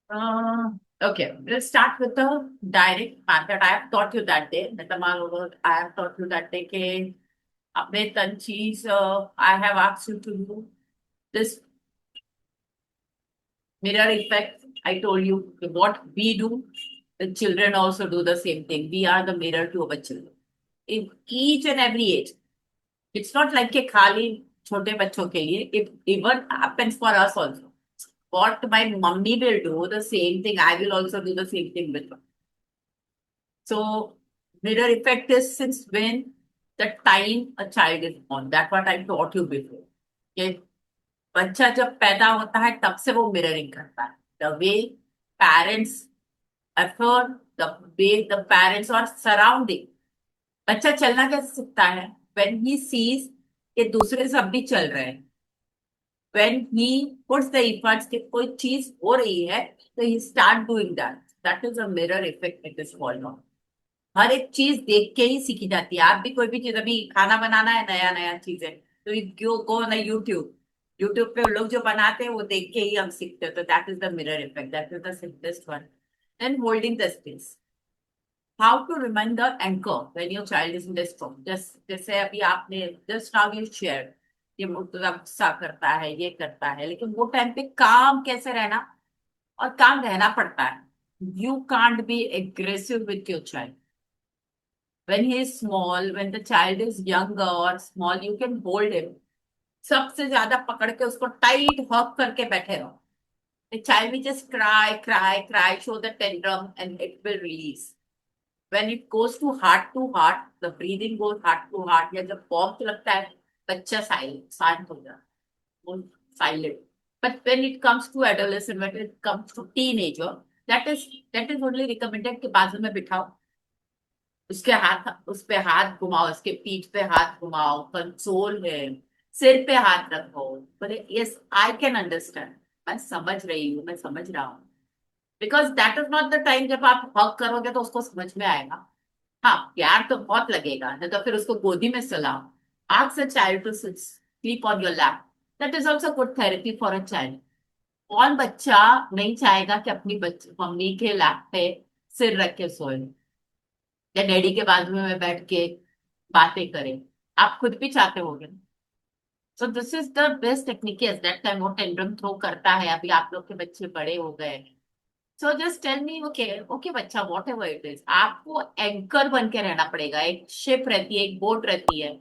Okay, let's start with the direct math that I have taught you that day. मतलब मान लो I have taught you that day कि अपने तंचीज I have asked you to do this mirror effect. I told you what we do, the children also do the same thing. We are the mirror to our children. In each and every age. It's not like कि खाली छोटे बच्चों के लिए. It even happens for us also. What my mummy will do, the same thing, I will also do the same thing with her. So mirror effect is since when the time a child is born. That's what I taught you before. कि बच्चा जब पैदा होता है तब से वो mirroring करता है. The way parents effort, the way the parents are surrounding. बच्चा चलना कैसे सीखता है? When he sees कि दूसरे सब भी चल रहे हैं. When he puts the efforts कि कोई चीज हो रही है तो he start doing that. That is a mirror effect it is called now. हर एक चीज देख के ही सीखी जाती है. आप भी कोई भी चीज, अभी खाना बनाना है, नया नया चीज है तो यू गो ना यूट्यूब. यूट्यूब पे लोग जो बनाते हैं वो देख के ही हम सीखते हैं. तो that is the mirror effect. That is the simplest one. And holding the space. How to remind the anchor when your child is in the storm. जैसे अभी आपने जस्ट नाउ यू शेयर ये मुर्तजा गुस्सा करता है, ये करता है, लेकिन वो टाइम पे काम कैसे रहना और काम रहना पड़ता है. You can't be aggressive with your child. When he is small, when the child is younger or small, you can hold him. सबसे ज्यादा पकड़ के उसको टाइट हॉक करके बैठे रहो. The child will just cry, cry, cry, show the tantrum, and it will release. When it goes to heart, the breathing goes heart to heart. या जब warmth लगता है, बच्चा साइलेंट शांत हो जाता है, वो silent. But when it comes to adolescent, when it comes to teenager, that is only recommended कि बाजू में बिठाओ, उसके हाथ, उस पे हाथ घुमाओ, उसके पीठ पे हाथ घुमाओ, कंसोल है, सिर पे हाथ रखो. बोले यस आई कैन अंडरस्टैंड, मैं समझ रही हूँ, मैं समझ रहा हूँ. Because that is not the time जब आप हक करोगे तो उसको समझ में आएगा. हाँ, प्यार तो बहुत लगेगा, नहीं तो फिर उसको गोदी में सुलाओ. Ask a child to sleep on your lap. That is also good therapy for a child. कौन बच्चा नहीं चाहेगा कि अपनी बच्चे मम्मी के लैप पे सिर रख के सोए या डैडी के बाजू में बैठ के बातें करें. आप खुद भी चाहते होगे. सो this is the best technique. At that time वो टेंड्रम थ्रो करता है, अभी आप लोग के बच्चे बड़े हो गए. So just tell me okay okay बच्चा, वॉट एवर इट इज, आपको एंकर बन के रहना पड़ेगा. एक शिप रहती है, एक बोट रहती है,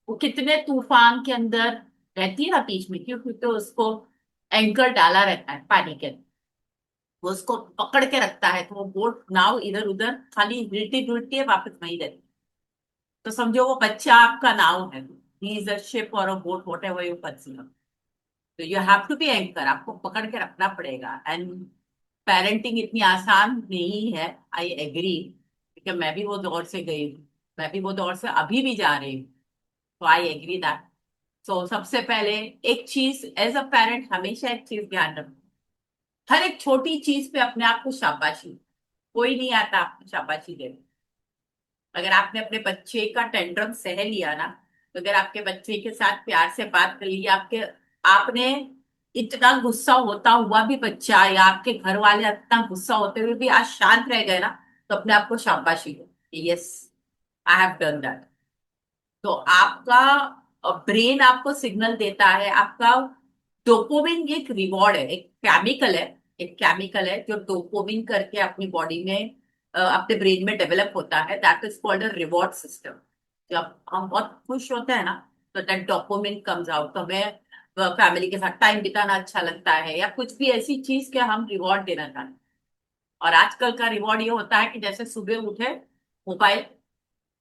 वो कितने तूफान के अंदर रहती है ना बीच में, क्योंकि तो उसको एंकर डाला रहता है पानी के अंदर. वो उसको पकड़ के रखता है तो वो बोट नाव इधर उधर खाली हिलती डुलती है, वापस वहीं रहती है. तो समझो वो बच्चा आपका नाव है. ही इज अ शिप और a boat, whatever you consider. तो you have to be anchor. आपको पकड़ के रखना पड़ेगा. एंड पेरेंटिंग इतनी आसान नहीं है, आई एग्री, क्योंकि मैं भी वो दौर से गई हूँ. मैं भी वो दौर से अभी भी जा रही हूँ. तो आई एग्री दैट. सो सबसे पहले एक चीज एज अ पेरेंट हमेशा एक चीज ध्यान रखो. हर एक छोटी चीज पे अपने आप को शाबाशी. कोई नहीं आता आपको शाबाशी देने. अगर आपने अपने बच्चे का टेंट्रम सह लिया ना, तो अगर आपके बच्चे के साथ प्यार से बात कर ली, आपके आपने इतना गुस्सा होता हुआ भी बच्चा या आपके घर वाले इतना गुस्सा होते हुए भी आज शांत रह गए ना, तो अपने आप को शाबाशी दो. Yes, I have done that. तो आपका ब्रेन आपको सिग्नल देता है. आपका डोपामिन एक रिवॉर्ड है, एक केमिकल है. एक केमिकल है जो डोपामिन करके अपनी बॉडी में अपने ब्रेन में डेवलप होता है. That is called a reward system. जब हम बहुत खुश होते हैं ना, तो दैट डोपामिन कम्स आउट. तो हमें फैमिली के साथ टाइम बिताना अच्छा लगता है, या कुछ भी ऐसी चीज के हम रिवॉर्ड देना चाहते हैं. और आजकल का रिवॉर्ड ये होता है कि जैसे सुबह उठे, मोबाइल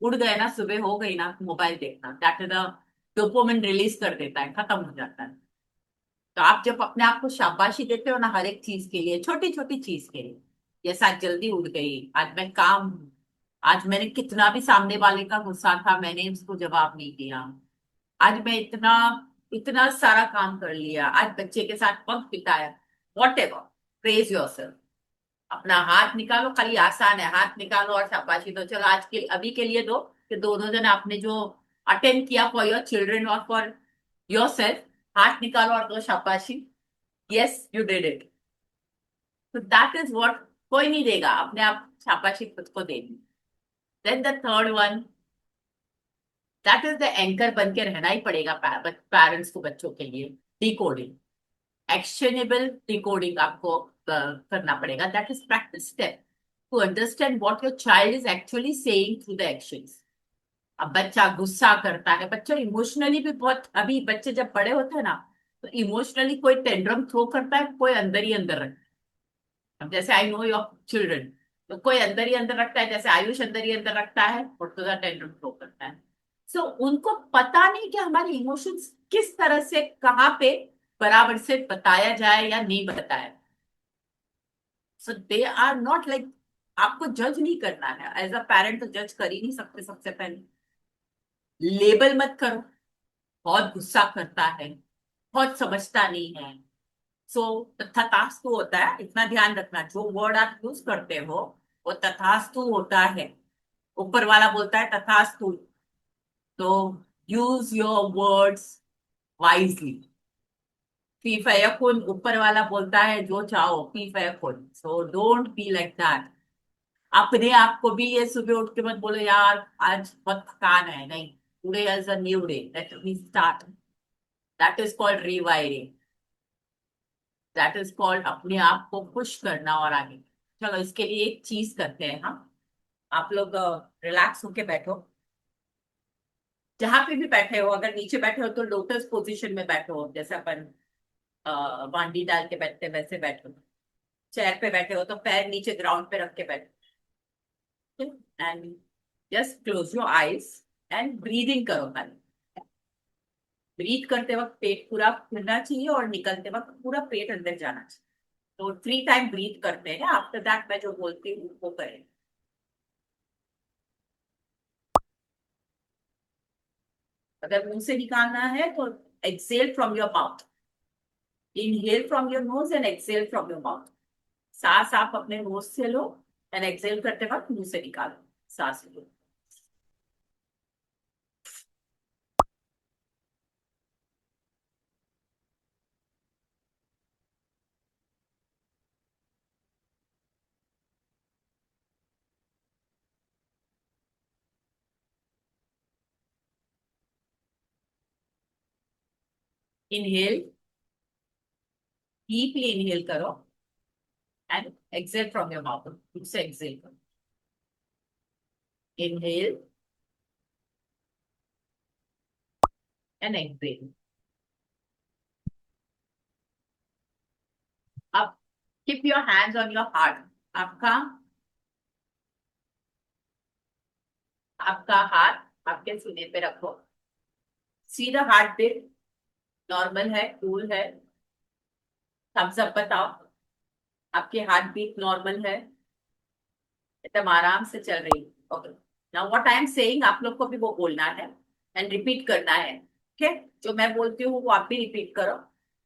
उड़ गए ना, सुबह हो गई ना, मोबाइल देखना, दैट इज डोपामिन रिलीज कर देता है, खत्म हो जाता है. तो आप जब अपने आप को शाबाशी देते हो ना हर एक चीज के लिए, छोटी छोटी चीज के लिए, जैसे आज जल्दी उठ गई, आज मैं काम, आज मैंने कितना भी सामने वाले का गुस्सा था मैंने उसको जवाब नहीं दिया, आज मैं इतना इतना सारा काम कर लिया, आज बच्चे के साथ वक्त बिताया, वॉट एवर. Praise yourself. अपना हाथ निकालो, खाली आसान है, हाथ निकालो और शाबाशी दो. चलो आज के अभी के लिए दो कि दोनों जन आपने जो अटेंड किया फॉर योर चिल्ड्रन और फॉर योर सेल्फ, हाथ निकालो और दो शाबाशी. Yes you did it. तो दैट इज व्हाट, कोई नहीं देगा, अपने आप शाबाशी खुद को देनी। Then the third one, that is the anchor बन के रहना ही पड़ेगा पेरेंट्स को बच्चों के लिए, डिकोडिंग, एक्शनेबल डिकोडिंग आपको करना पड़ेगा। That is practice step to understand what your child is actually saying through the actions. अब बच्चा गुस्सा करता है, बच्चा इमोशनली भी बहुत, अभी बच्चे जब बड़े होते हैं ना, तो इमोशनली कोई टेंड्रम थ्रो करता है, कोई अंदर ही अंदर रखता है। अब जैसे आई नो योर चिल्ड्रन, तो कोई अंदर ही अंदर रखता है, जैसे आयुष अंदर ही अंदर रखता है और तुझा टेंड्रम थ्रो करता है। सो उनको पता नहीं कि हमारे इमोशंस किस तरह से कहाँ पे बराबर से बताया जाए या नहीं बताया। सो दे आर नॉट लाइक, आपको जज नहीं करना है एज अ पेरेंट, तो जज कर ही नहीं सकते। सबसे पहले लेबल मत करो, बहुत गुस्सा करता है, बहुत समझता नहीं है। सो तथास्तु होता है, इतना ध्यान रखना, जो वर्ड आप यूज करते हो वो तथास्तु होता है। ऊपर वाला बोलता है तथास्तु, तो यूज योर वर्ड्स वाइजली। फी फयकुन, ऊपर वाला बोलता है जो चाहो फी फयकुन, so don't be like that. अपने आप को भी ये सुबह उठ के मत बोलो यार आज बहुत थकान है, नहीं, today is a new day, let me start. That is called rewiring, that is called अपने आप को पुश करना और आगे। चलो इसके लिए एक चीज करते हैं हम, आप लोग रिलैक्स होके बैठो, जहां पे भी बैठे हो, अगर नीचे बैठे हो तो लोटस पोजीशन में बैठो, जैसे अपन बांडी डाल के बैठते हैं, वैसे बैठो। चेयर पे बैठे हो तो पैर नीचे ग्राउंड पे रख के बैठो, and just close your eyes and breathing करो खाली। ब्रीथ करते वक्त पेट पूरा खुलना चाहिए और निकलते वक्त पूरा पेट अंदर जाना चाहिए। तो 3 टाइम ब्रीथ करते हैं, आफ्टर दैट मैं जो बोलती हूँ वो करें। अगर मुंह से निकालना है तो exhale from your mouth, inhale from your nose and exhale from your mouth. सांस आप अपने नोज से लो एंड एक्सेल करते वक्त मुंह से निकालो, सांस लो। इनहेल, डीपली इनहेल करो and exhale from your mouth, मुंह से एक्सेल करो। Inhale and exhale. अब keep your hands on your heart. आपका आपका हाथ आपके सीने पे रखो, सीधा हार्ट बीट नॉर्मल है, कूल है, थम्स अप बताओ। आपकी हार्ट बीट नॉर्मल है, एकदम आराम से चल रही। Okay, now what I am saying आप लोग को भी वो बोलना है एंड रिपीट करना है। ठीक है, जो मैं बोलती हूँ वो आप भी रिपीट करो,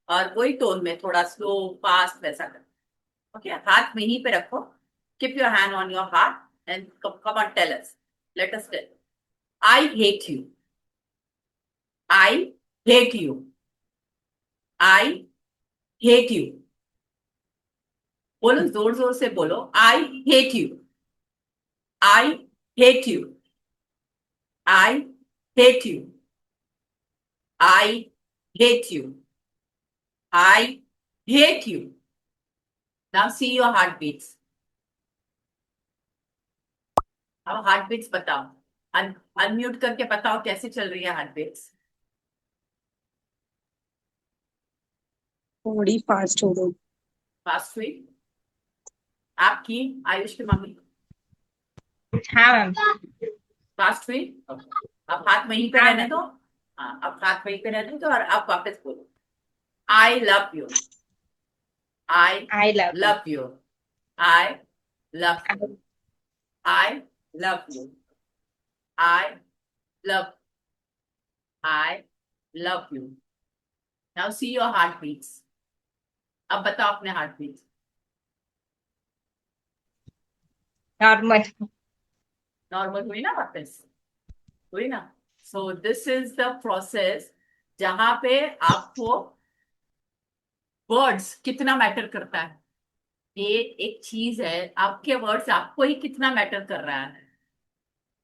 और वही टोन में, थोड़ा स्लो फास्ट वैसा करो। ओके, हाथ में ही पे रखो, keep your hand on your heart and come on tell us, let us tell. I hate you, I hate you, I hate you. बोलो, जोर जोर से बोलो, I hate you, I hate you, I hate you, I hate you, I hate you. Now see your heart beats. अब heart beats बताओ, unmute करके बताओ कैसे चल रही है हार्ट बीट्स। थोड़ी फास्ट हो गई। फास्ट हुई आपकी, आयुष की मम्मी? हाँ मैम। फास्ट हुई। अब हाथ वहीं पे हाँ रहने मैम। दो। हाँ, अब हाथ वहीं पे रहने दो और अब वापस बोलो, आई love you, I I love you. Love you, I love you. I love you. I love. I love you. Now see your heartbeats. अब बताओ अपने heartbeats. नॉर्मल। नॉर्मल हुई ना वापस? हुई ना? So this is the process जहां पे आपको वर्ड्स कितना मैटर करता है। ये एक चीज है, आपके वर्ड्स आपको ही कितना मैटर कर रहा है,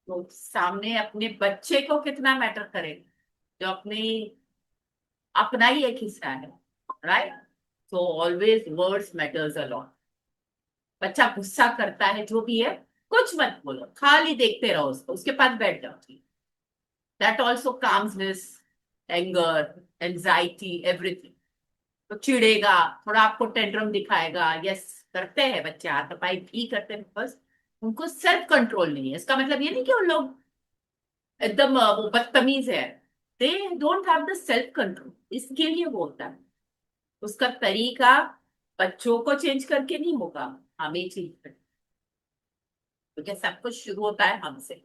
तो सामने अपने बच्चे को कितना मैटर करेगा, जो अपने अपना ही एक हिस्सा है, right? So always words matters a lot. बच्चा गुस्सा करता है जो भी है, कुछ मत बोलो, खाली देखते रहो उसको, उसके पास बैठ जाओ। That also calms his anger, anxiety, everything. तो चिढ़ेगा, थोड़ा आपको टेंट्रम दिखाएगा, यस, करते हैं बच्चे, हाथापाई भी करते हैं, बस उनको सेल्फ कंट्रोल नहीं है। इसका मतलब ये नहीं कि उन लोग एकदम वो बदतमीज है, they don't have the self control, इसके लिए वो होता है। उसका तरीका बच्चों को चेंज करके नहीं होगा, हमें चेंज करना, क्योंकि सब कुछ शुरू होता है हमसे,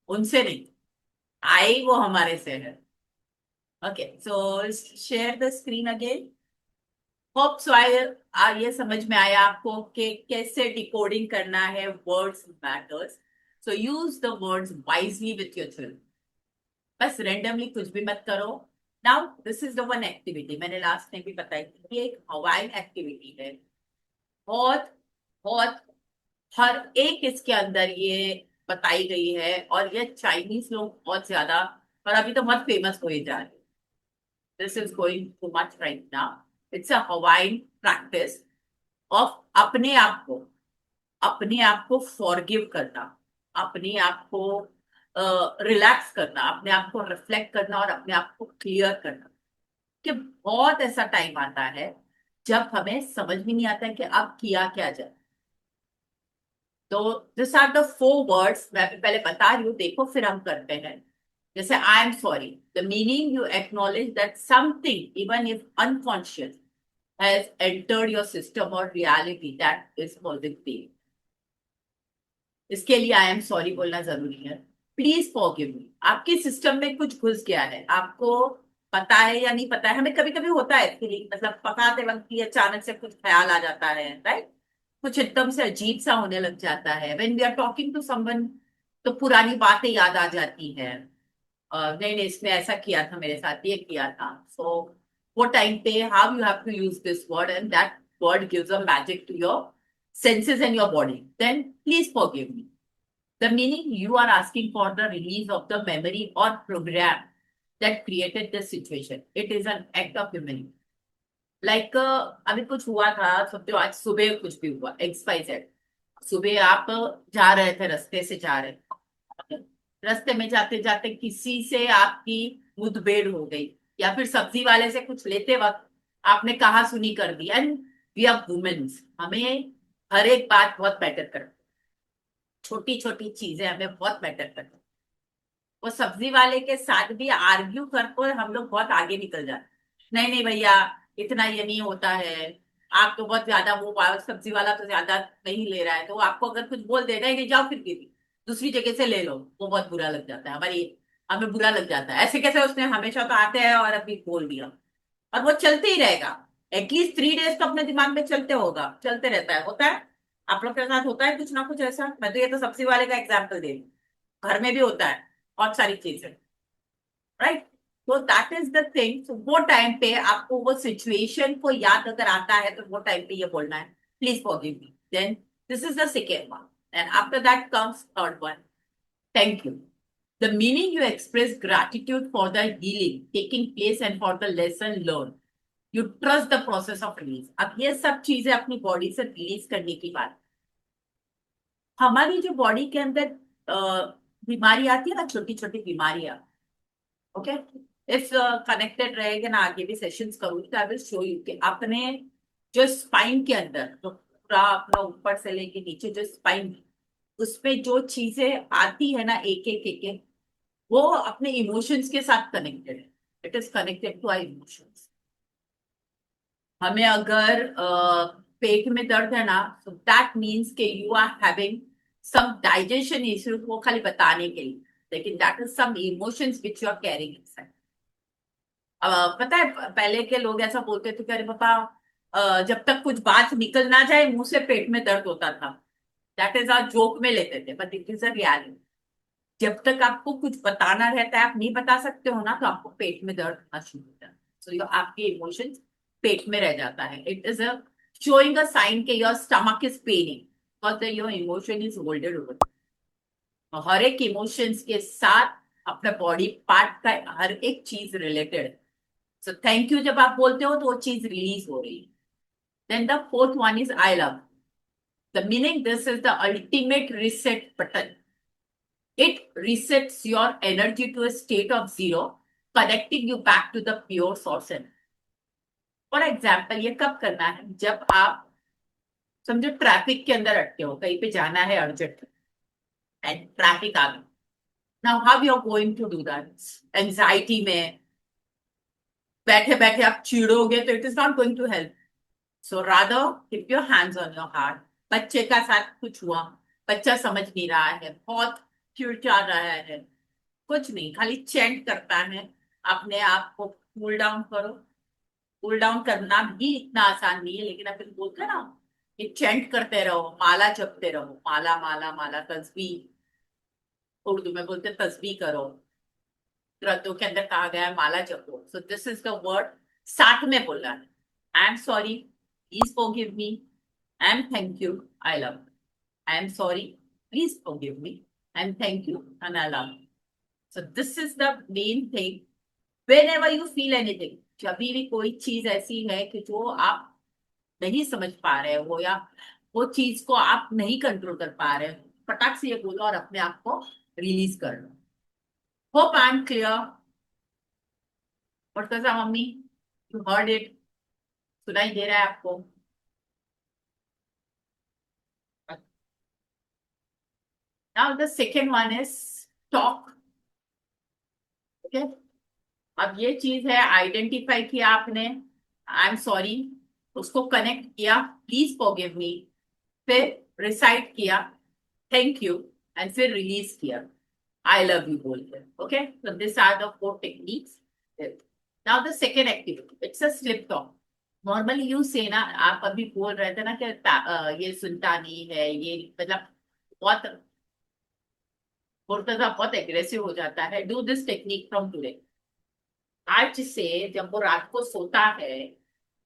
उनसे नहीं। आई वो हमारे से है। Okay, so share the screen again. Hope so I, ये समझ में आया आपको कि कैसे डिकोडिंग करना है words matters. So use the words wisely with your children, बस रेंडमली कुछ भी मत करो। Now this is the one activity मैंने लास्ट में भी बताई थी, ये एक हवाई एक्टिविटी है, बहुत बहुत, हर एक इसके अंदर ये बताई गई है, और ये चाइनीज लोग बहुत ज्यादा, और अभी तो बहुत फेमस हो ही जा रहे हैं। This is going too much right now. It's a Hawaiian practice of अपने आप को फॉरगिव करना, अपने आप को रिलैक्स करना, अपने आप को रिफ्लेक्ट करना, और अपने आप को क्लियर करना। कि बहुत ऐसा टाइम आता है जब हमें समझ भी नहीं आता है कि अब किया क्या जाए। तो this are the four words, मैं अभी पहले बता रही हूँ, देखो फिर हम करते हैं। जैसे आई am sorry, the meaning you acknowledge that something even if unconscious has entered your system or reality that is causing pain. इसके लिए आई एम सॉरी बोलना जरूरी है। प्लीज फॉरगिव मी, आपके सिस्टम में कुछ घुस गया है, आपको पता है या नहीं पता है, हमें कभी कभी होता है फीलिंग, मतलब पकाते वक्त ही अचानक से कुछ ख्याल आ जाता है, राइट? कुछ एकदम से अजीब सा होने लग जाता है when we are talking to someone, तो पुरानी बातें याद आ जाती है। नहीं नहीं, इसने ऐसा किया था मेरे साथ, ये किया था। सो वो टाइम पे how you have to use this word, and that word gives a magic to your senses and your body, then please forgive me. The meaning, you are asking for the release of the memory or program that created this situation. It is an act of humility. Like अभी कुछ हुआ था, समझो आज सुबह कुछ भी हुआ, एक्स वाई जेड। सुबह आप जा रहे थे, रास्ते से जा रहे थे, रास्ते में जाते जाते किसी से आपकी मुठभेड़ हो गई, या फिर सब्जी वाले से कुछ लेते वक्त आपने कहा सुनी कर दी। एंड वी आर वुमेन्स, हमें हर एक बात बहुत मैटर करती है, छोटी छोटी चीजें हमें बहुत मैटर करती है। वो सब्जी वाले के साथ भी आर्ग्यू करते हुए हम लोग बहुत आगे निकल जाते हैं। नहीं नहीं भैया, इतना ये नहीं होता है, आप तो बहुत ज्यादा, वो सब्जी वाला तो ज्यादा नहीं ले रहा है, तो वो आपको अगर कुछ बोल देगा ही नहीं, जाओ फिर दीदी दूसरी जगह से ले लो, वो बहुत बुरा लग जाता है, हमारी हमें बुरा लग जाता है, ऐसे कैसे उसने हमेशा तो आते हैं और अभी बोल दिया। और वो चलते ही रहेगा, एटलीस्ट 3 डेज तो अपने दिमाग में चलते होगा, चलते रहता है, होता है। आप लोग के साथ होता है कुछ ना कुछ ऐसा? मैं तो ये तो सब्जी वाले का एग्जाम्पल दे रही हूँ, घर में भी होता है बहुत सारी चीजें, राइट? तो दैट इज द थिंग। वो टाइम पे आपको वो सिचुएशन को याद अगर आता है, तो वो टाइम पे ये बोलना है, please forgive me. Then this is the second one, and after that comes third one, thank you. The meaning, you express gratitude for the healing taking place and for the lesson learned. You trust the process of release. अब ये सब चीजें अपनी body से release करने की बात। हमारी जो बॉडी के अंदर बीमारी आती है ना, छोटी छोटी बीमारियां, ओके, इफ कनेक्टेड रहेगा ना, आगे भी सेशंस करूंगी तो आई विल शो यू कि अपने जो स्पाइन के अंदर, जो पूरा अपना ऊपर से लेके नीचे जो स्पाइन, उसमें जो चीजें आती है ना, एक एक एक एक, वो अपने इमोशंस के साथ कनेक्टेड है। It is connected to our emotions. हमें अगर पेट में दर्द है ना, so दैट मीन्स के you are having some digestion issue, वो खाली बताने के लिए, लेकिन that is some emotions which you are carrying inside. पता है पहले के लोग ऐसा बोलते थे कि अरे पापा, जब तक कुछ बात निकल ना जाए मुंह से, पेट में दर्द होता था। दैट इज आवर जोक में लेते थे, but it is a reality. जब तक आपको कुछ बताना रहता है, आप नहीं बता सकते हो ना, तो आपको पेट में दर्द होना शुरू होता है। सो आपके इमोशंस पेट में रह जाता है। It is a showing a sign that your stomach is paining because your emotion is holded over. हर एक इमोशंस के साथ अपने बॉडी पार्ट का हर एक चीज रिलेटेड है. सो थैंक यू जब आप बोलते हो तो वो चीज रिलीज हो रही है. Then the fourth one is I love. The meaning this is the ultimate reset button. It resets your energy to a state of zero, connecting you back to the pure source. For example ये कब करना है? जब आप समझो traffic के अंदर अटके हो, कहीं पे जाना है अर्जेंट एंड ट्रैफिक आ गया. Now how you are going to do that? Anxiety में बैठे बैठे आप चिड़ोगे तो it is not going to help. So rather keep your hands on your heart. बच्चे का साथ कुछ हुआ, बच्चा समझ नहीं रहा है, बहुत चिड़चिड़ा रहा है, कुछ नहीं, खाली चैंट करता है. अपने आप को कूल डाउन करो. कूल डाउन करना भी इतना आसान नहीं है, लेकिन आप बोलते हैं ना कि चैंट करते रहो, माला जपते रहो. माला माला माला तस्बीह, उर्दू में बोलते तस्बीह करो. ग्रंथों के अंदर कहा गया है माला जपो. So this is the word. साथ में बोलना है. I am sorry, please forgive me. I am thank you, I love. I am sorry, please forgive me. I am thank you and I love. So this is the main thing. whenever you feel anything, जब भी कोई चीज ऐसी है कि जो आप नहीं समझ पा रहे हो या वो चीज को आप नहीं कंट्रोल कर पा रहे हो, फटाक से ये बोलो और अपने आप को रिलीज कर लो. Hope I am clear. और कैसा मम्मी, यू हर्ड इट? सुनाई दे रहा है आपको? Now the second one is talk. Okay, अब ये चीज है, आइडेंटिफाई किया आपने, आई एम सॉरी, उसको कनेक्ट किया, प्लीज फॉरगिव मी, फिर रिसाइट किया थैंक यू, एंड फिर रिलीज किया आई लव यू बोल के. Okay, so this are the four techniques. Now the second activity, it's a slip talk. Normally you say ना, आप अभी बोल रहे थे ना कि ये सुनता नहीं है, ये मतलब बहुत बोलता था, बहुत एग्रेसिव हो जाता है. Do this technique from today. आज से जब वो रात को सोता है,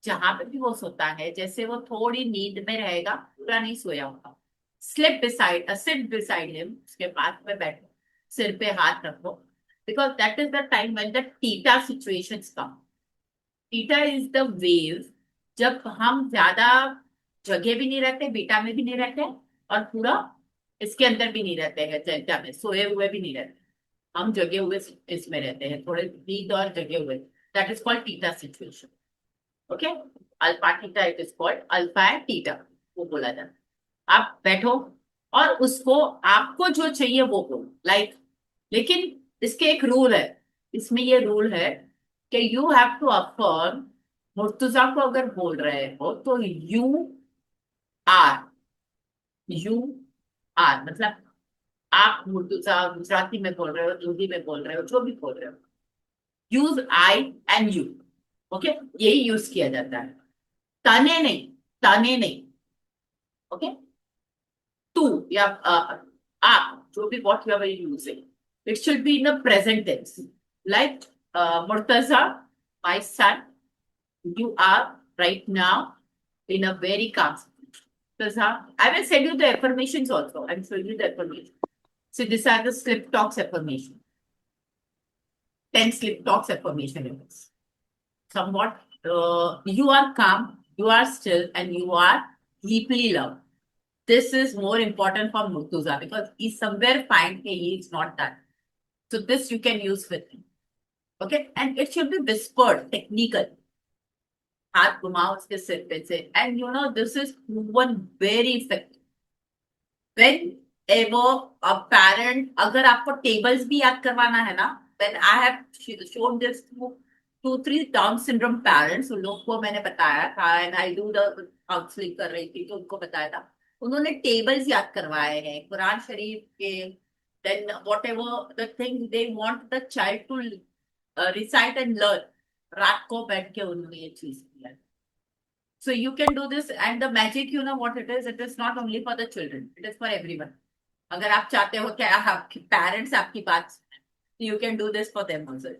जहां पे भी वो सोता है, जैसे वो थोड़ी नींद में रहेगा, पूरा नहीं सोया होगा, slip beside, seat beside him, उसके पास में बैठो, सिर पे हाथ रखो. Because that is the time when the theta situations come. Theta is the wave जब हम ज्यादा जगह भी नहीं रहते, बीटा में भी नहीं रहते, और पूरा इसके अंदर भी नहीं रहते हैं, डेल्टा में सोए हुए भी नहीं रहते, हम जगे हुए इसमें रहते हैं, थोड़े नींद और जगे हुए. That is called theta situation. Okay, alpha theta it is called, alpha and theta वो बोला जाता है. आप बैठो और उसको आपको जो चाहिए वो बोलो, लाइक. लेकिन इसके एक रूल है, इसमें ये रूल है कि you have to affirm. Murtuza को अगर बोल रहे हो तो यू आर, यू आर मतलब आप मुर्तुजा गुजराती में बोल रहे हो, हिंदी में बोल रहे हो, जो भी बोल रहे हो, use I and you. Okay, यही यूज किया जाता है, तने नहीं, तने नहीं. ओके, तू या आप, जो भी what you are using, it should be in the present tense. Like Murtaza, my son, you are right now in a very calm situation. Because I will send you the affirmations also. I'm showing you the affirmations. So these are the slip talks affirmation. 10 slip talks affirmation is somewhat. You are calm, you are still, and you are deeply loved. This is more important for Murtuza because he somewhere find that he is not that. So this you can use with him. Okay, and it should be whispered, technical. हाथ घुमाओ उसके सिर पे से, and you know this is proven very effective. Whenever a parent, अगर आपको tables भी याद करवाना है ना, when I have shown this to 2-3 Down syndrome parents, उन लोगों को मैंने बताया था, and I do the counselling कर रही थी तो उनको बताया था, उन्होंने टेबल्स याद करवाए हैं कुरान शरीफ के. Then whatever the thing they want the child to recite and learn, रात को बैठ के उन्होंने ये चीज किया. So you can do this, and the magic, you know what it is? It is not only for the children, it is for everyone. अगर आप चाहते हो कि आपके parents आपकी बात सुने, you can do this for them also.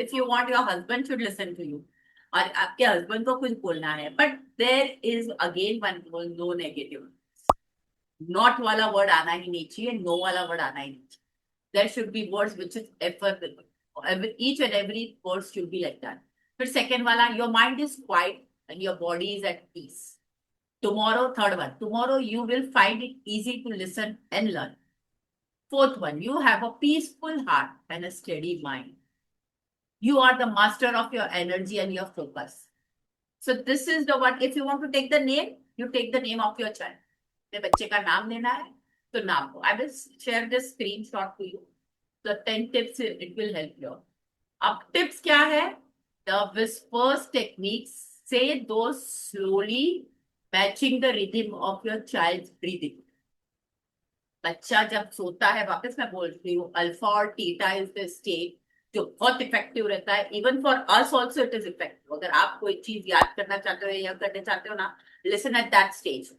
If you want, your husband should listen to you. और आपके हस्बैंड को कुछ बोलना है, but there is again one no negative, not वाला वर्ड आना ही नहीं चाहिए, नो वाला वर्ड आना ही नहीं चाहिए. There should be words which is effort. Each and every word should be like that. फिर second वाला, your mind is quiet and your body is at peace. Tomorrow, third one, tomorrow you will find it easy to listen and learn. Fourth one, you have a peaceful heart and a steady mind. You are the master of your energy and your focus. So this is the one. If you want to take the name, you take the name of your child. अपने बच्चे का नाम लेना है तो नाम को. I will share this screenshot to you. The 10 tips, it will help you. अब tips क्या है? The whispers techniques. Say those slowly, matching the rhythm of your child's breathing. बच्चा जब सोता है, वापस मैं बोल रही हूँ, अल्फा और थीटा इज द स्टेट जो बहुत इफेक्टिव रहता है. Even for us also it is effective. अगर आप कोई चीज याद करना चाहते हो या करना चाहते हो ना, लिसन एट दैट स्टेज.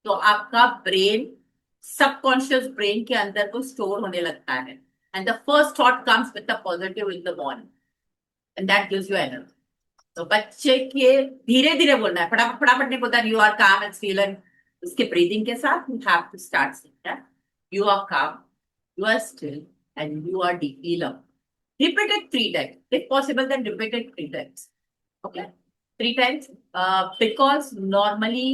तो आपका ब्रेन, सबकॉन्शियस ब्रेन के अंदर को स्टोर होने लगता है. And the first thought comes with the positive in the morning and that gives you energy. तो बच्चे के धीरे धीरे बोलना है, फटाफट फटाफट नहीं बोलता. You are calm and still, and उसके ब्रीदिंग के साथ you have to start saying that you are calm, you are still, and you are deeply loved. Repeat it 3 times. If possible, then repeat it 3 times. Okay? 3 times. Because normally,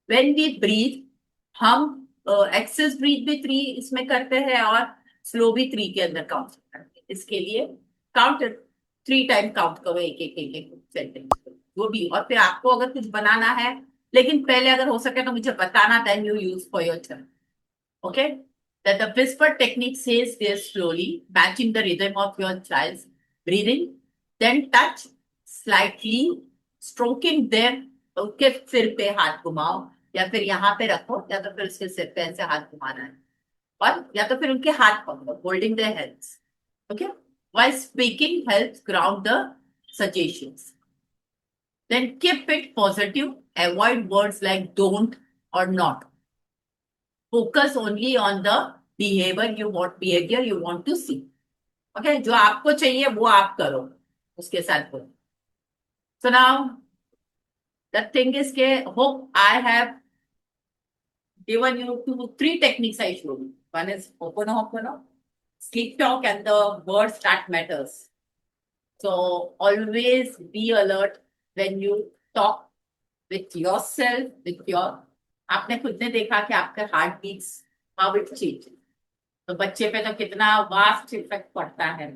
when we breathe, हम access breathe भी 3 इसमें करते हैं और slow भी 3 के अंदर count करते हैं. इसके लिए काउंट 3 टाइम काउंट करो एक एक एक एक सेंटेंस वो भी. और फिर आपको अगर कुछ बनाना है, लेकिन पहले अगर हो सके तो मुझे बताना, then you use for your children. Okay, that the whisper technique says this slowly, matching the rhythm of your child's breathing. Then touch slightly, stroking their, उनके सिर पे हाथ घुमाओ, या फिर यहाँ पे रखो, या तो फिर उसके सिर पे ऐसे हाथ घुमाना है, और या तो फिर उनके हाथ पकड़ो, holding their hands. Okay, while speaking helps ground the suggestions. Then keep it positive. Avoid words like don't or not. Focus only on the behavior you want to see. Okay, जो आपको चाहिए वो आप करो, उसके साथ बोलो. So now the thing is के hope I have given you 3 techniques I showed you. One is Ho'oponopono, sleep talk, and the words that matters. So always be alert when you talk with yourself, with your, आपने खुद ने देखा कि आपके heart beats how it change. तो बच्चे पे तो कितना वास्ट इफेक्ट पड़ता है.